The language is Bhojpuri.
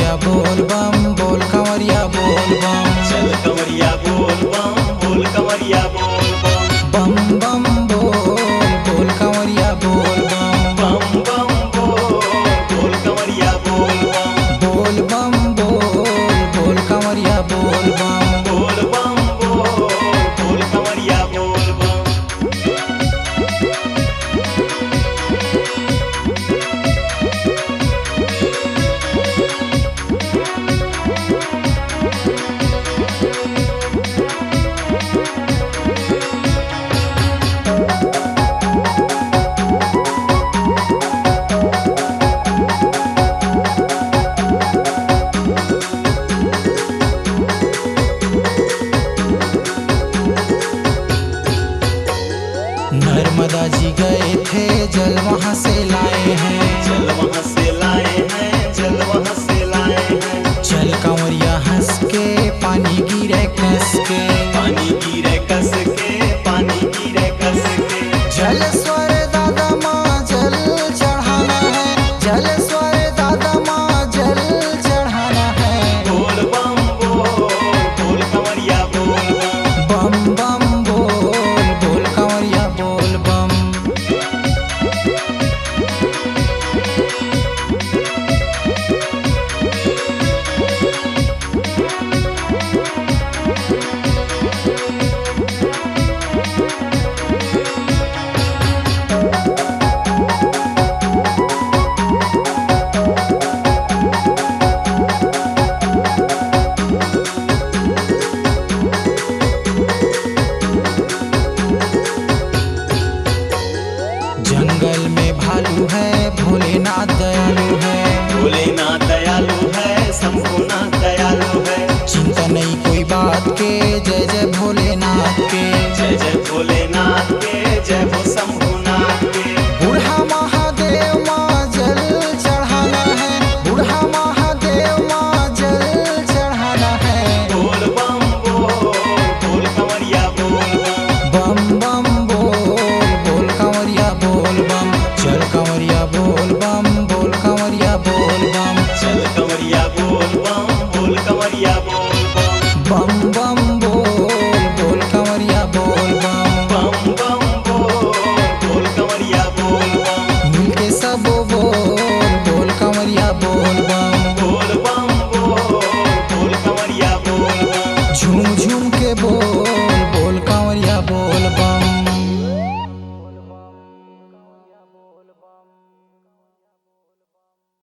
कंवरिया बोल बम, बोल कंवरिया बोल बम। चल कंवरिया बोल बम, बोल कंवरिया बोल बम। बम बम बोल, बोल कंवरिया बोल बम। बम बम बोल, बोल कंवरिया बोल बम। बोल बम बोल, बोल कंवरिया बोल बम। बोल बम बोल, बोल कंवरिया बोल बम। नर्मदा जी गए थे, जल वहाँ से लाए हैं। जल वहाँ से लाए हैं, जल वहाँ से लाए हैं। चल कंवरिया हंस के, पानी गिरे कस के। पानी गिरे कस के, पानी गिरे कस के। जल स्वर दादा माँ जल चढ़ाना है, जल स्वर दादा माँ जल चढ़ाना है। बोल बम बोल, बोल कंवरिया बोल बम। बम बम बोल, बोल कंवरिया बोल बम। जंगल में भालू है, भोलेनाथ दयालु है। भोलेनाथ दयालु है, शंभुनाथ दयालु है। चिंता नहीं कोई बात के, जय जय भोलेनाथ के। जय जय भोलेनाथ के, जय हो शंभुनाथ के। बूढ़ा महादेव माँ जल चढ़ाना है, बूढ़ा महादेव माँ जल चढ़ाना है। बोल बम बोल, बोल कंवरिया बोल बम। बम बम बोल, बोल कंवरिया बोल बम। चल कंवरिया बोल बम, बोल कंवरिया बोल बम। चल कंवरिया बोल बम, बोल कंवरिया बोल बम। बम बम बोल, बोल कंवरिया बोल बम। बम बम बोल, बोल कंवरिया बोल बम। मिलके सब बोल, बोल कंवरिया बोल बम। बोल बम बोल, बोल कंवरिया बोल बम। झूम झूम के बोल,